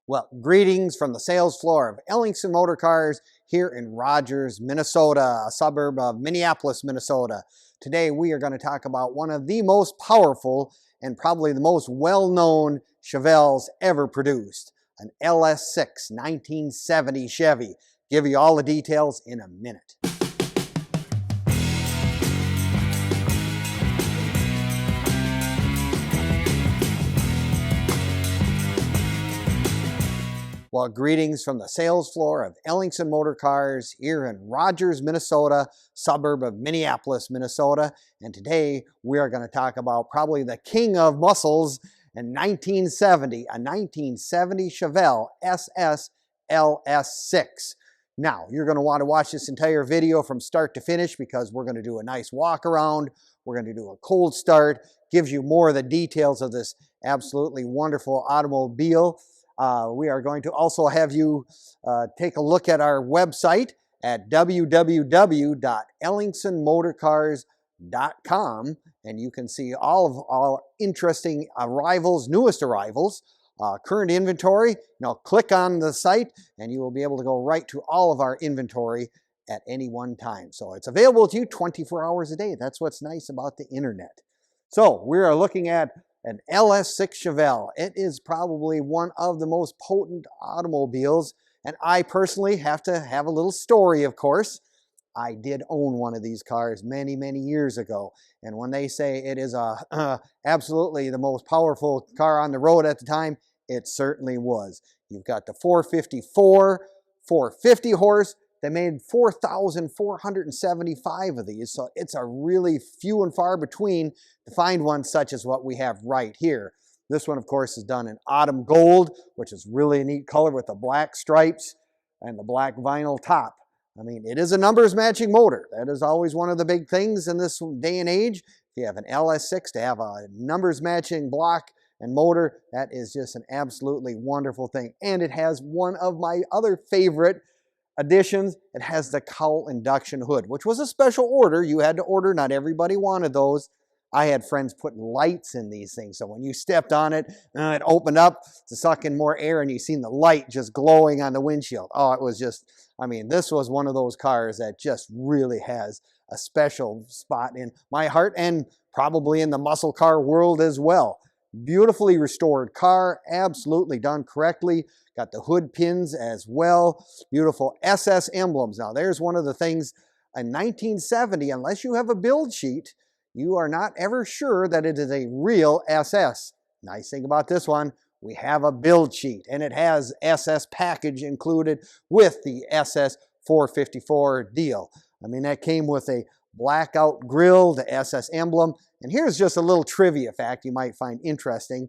Well, greetings from the sales floor of Ellingson Motorcars here in Rogers, Minnesota, a suburb of Minneapolis, Minnesota. Today we are going to talk about one of the most powerful and probably the most well-known Chevelles ever produced, an LS6 1970 Chevy. Give you all the details in a minute. Well, greetings from the sales floor of Ellingson Motorcars here in Rogers, Minnesota, suburb of Minneapolis, Minnesota. And today we are going to talk about probably the king of muscles in 1970, a 1970 Chevelle SS LS6. Now, you're going to want to watch this entire video from start to finish because we're going to do a nice walk around. We're going to do a cold start, gives you more of the details of this absolutely wonderful automobile. We are going to also have you take a look at our website at www.ellingsonmotorcars.com, and you can see all of our interesting arrivals, newest arrivals, current inventory. Click on the site and you will be able to go right to all of our inventory at any one time. So it's available to you 24 hours a day. That's what's nice about the internet. So we are looking at an LS6 Chevelle. It is probably one of the most potent automobiles, and I personally have to have a little story, of course. I did own one of these cars many, many years ago, and when they say it is absolutely the most powerful car on the road at the time, it certainly was. You've got the 454, 450 horse. They made 4,475 of these, so it's a really few and far between to find one such as what we have right here. This one, of course, is done in autumn gold, which is really a neat color with the black stripes and the black vinyl top. I mean, it is a numbers matching motor. That is always one of the big things in this day and age. If you have an LS6 to have a numbers matching block and motor, that is just an absolutely wonderful thing. And it has one of my other favorite additions. It has the Cowl Induction hood, which was a special order. You had to order. Not everybody wanted those. I had friends putting lights in these things, so when you stepped on it, it opened up to suck in more air, and you seen the light just glowing on the windshield. Oh, it was just, I mean, this was one of those cars that just really has a special spot in my heart and probably in the muscle car world as well. Beautifully restored car, absolutely done correctly. Got the hood pins as well. Beautiful SS emblems. Now, there's one of the things in 1970, unless you have a build sheet, you are not ever sure that it is a real SS. Nice thing about this one, we have a build sheet, and it has SS package included with the SS 454 deal. I mean, that came with a blackout grille, the SS emblem. And here's just a little trivia fact you might find interesting.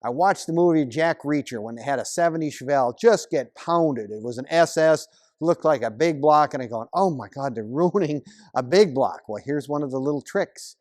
I watched the movie Jack Reacher when they had a 70 Chevelle just get pounded. It was an SS, looked like a big block, and I'm going, oh my God, they're ruining a big block. Well, here's one of the little tricks.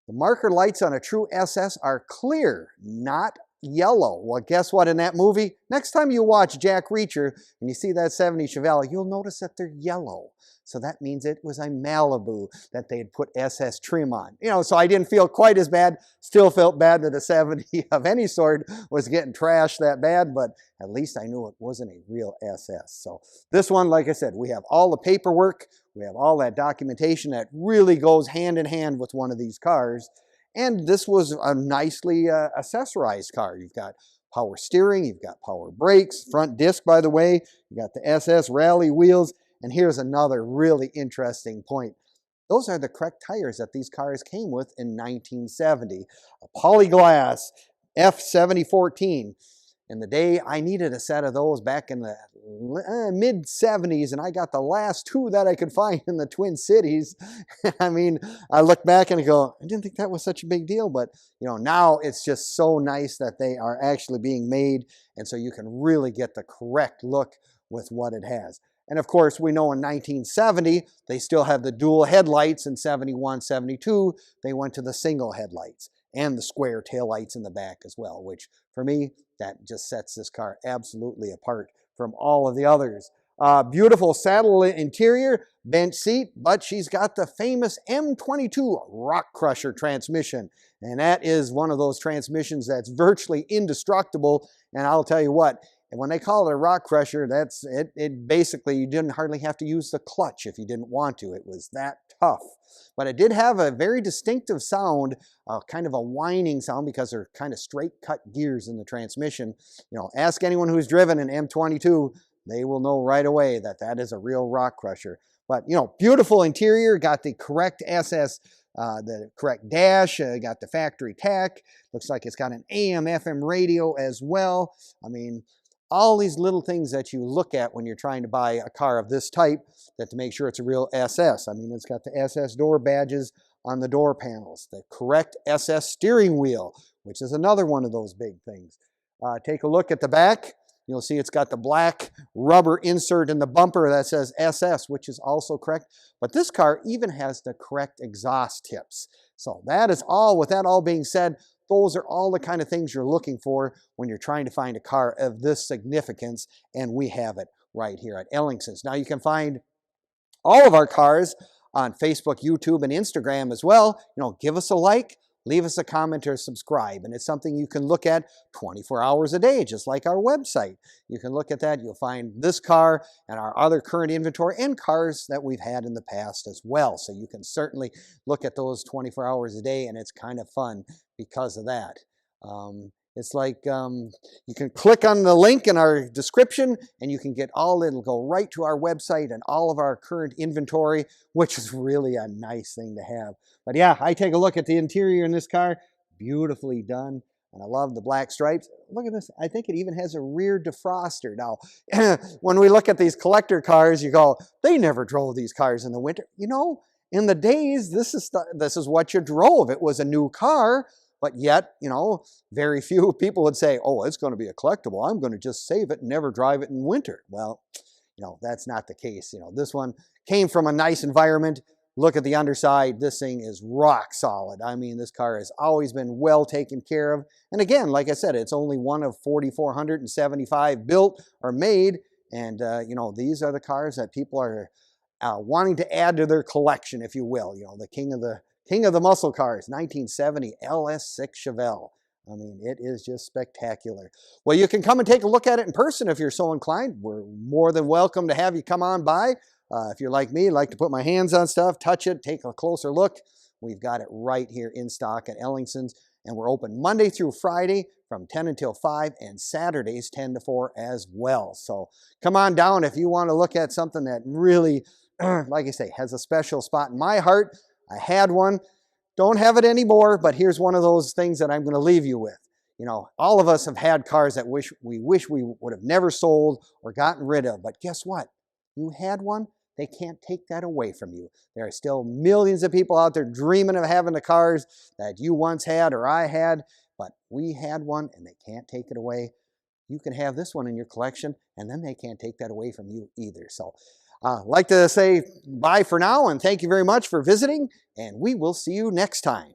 The marker lights on a true SS are clear, not yellow. Well, guess what in that movie? Next time you watch Jack Reacher and you see that 70 Chevelle, you'll notice that they're yellow. So that means it was a Malibu that they had put SS trim on. So I didn't feel quite as bad. Still felt bad that a 70 of any sort was getting trashed that bad, but at least I knew it wasn't a real SS. So this one, like I said, we have all the paperwork. We have all that documentation that really goes hand in hand with one of these cars. And this was a nicely accessorized car. You've got power steering, you've got power brakes, front disc, by the way. You got the SS rally wheels. And here's another really interesting point. Those are the correct tires that these cars came with in 1970. A Polyglas F70-14. In the day, I needed a set of those back in the mid-70s, and I got the last two that I could find in the Twin Cities. I mean, I look back and I go, I didn't think that was such a big deal, but now it's just so nice that they are actually being made, and so you can really get the correct look with what it has. And of course, we know in 1970, they still have the dual headlights. In 71, 72, they went to the single headlights and the square taillights in the back as well, which for me, that just sets this car absolutely apart from all of the others. Beautiful saddle interior, bench seat, but she's got the famous M22 rock crusher transmission. And that is one of those transmissions that's virtually indestructible. And I'll tell you what, when they call it a rock crusher, that's it. It basically, you didn't hardly have to use the clutch if you didn't want to. It was that tough. But it did have a very distinctive sound, kind of a whining sound, because they're kind of straight cut gears in the transmission. You know, ask anyone who's driven an M22, they will know right away that that is a real rock crusher. But, you know, beautiful interior, got the correct SS, the correct dash, got the factory tach. Looks like it's got an AM/FM radio as well. I mean, all these little things that you look at when you're trying to buy a car of this type, that to make sure it's a real SS. I mean, it's got the SS door badges on the door panels, the correct SS steering wheel, which is another one of those big things. Take a look at the back. You'll see it's got the black rubber insert in the bumper that says SS, which is also correct. But this car even has the correct exhaust tips. So that is all. With that all being said, those are all the kind of things you're looking for when you're trying to find a car of this significance, and we have it right here at Ellingson's. Now you can find all of our cars on Facebook, YouTube, and Instagram as well. You know, give us a like, leave us a comment, or subscribe, and it's something you can look at 24 hours a day, just like our website. You can look at that. You'll find this car and our other current inventory and cars that we've had in the past as well. So you can certainly look at those 24 hours a day, and it's kind of fun because of that. It's like you can click on the link in our description and you can get it'll go right to our website and all of our current inventory, which is really a nice thing to have. But yeah, I take a look at the interior in this car, beautifully done. And I love the black stripes. Look at this. I think it even has a rear defroster. Now, when we look at these collector cars, you go, they never drove these cars in the winter. You know, in the days, this is what you drove. It was a new car. But yet, you know, very few people would say, oh, it's going to be a collectible. I'm going to just save it and never drive it in winter. Well, you know, that's not the case. You know, this one came from a nice environment. Look at the underside. This thing is rock solid. I mean, this car has always been well taken care of. And again, like I said, it's only one of 4,475 built or made. And, you know, these are the cars that people are wanting to add to their collection, if you will. You know, the king of the muscle cars, 1970 LS6 Chevelle. I mean, it is just spectacular. Well, you can come and take a look at it in person if you're so inclined. We're more than welcome to have you come on by. If you're like me, like to put my hands on stuff, touch it, take a closer look, we've got it right here in stock at Ellingson's. And we're open Monday through Friday from 10 until 5 and Saturdays 10 to 4 as well. So come on down if you want to look at something that really, like I say, has a special spot in my heart. I had one, don't have it anymore, but here's one of those things that I'm going to leave you with. You know, all of us have had cars that we wish we would have never sold or gotten rid of, but guess what? You had one, they can't take that away from you. There are still millions of people out there dreaming of having the cars that you once had or I had, but we had one and they can't take it away. You can have this one in your collection, and then they can't take that away from you either. So like to say bye for now, and thank you very much for visiting, and we will see you next time.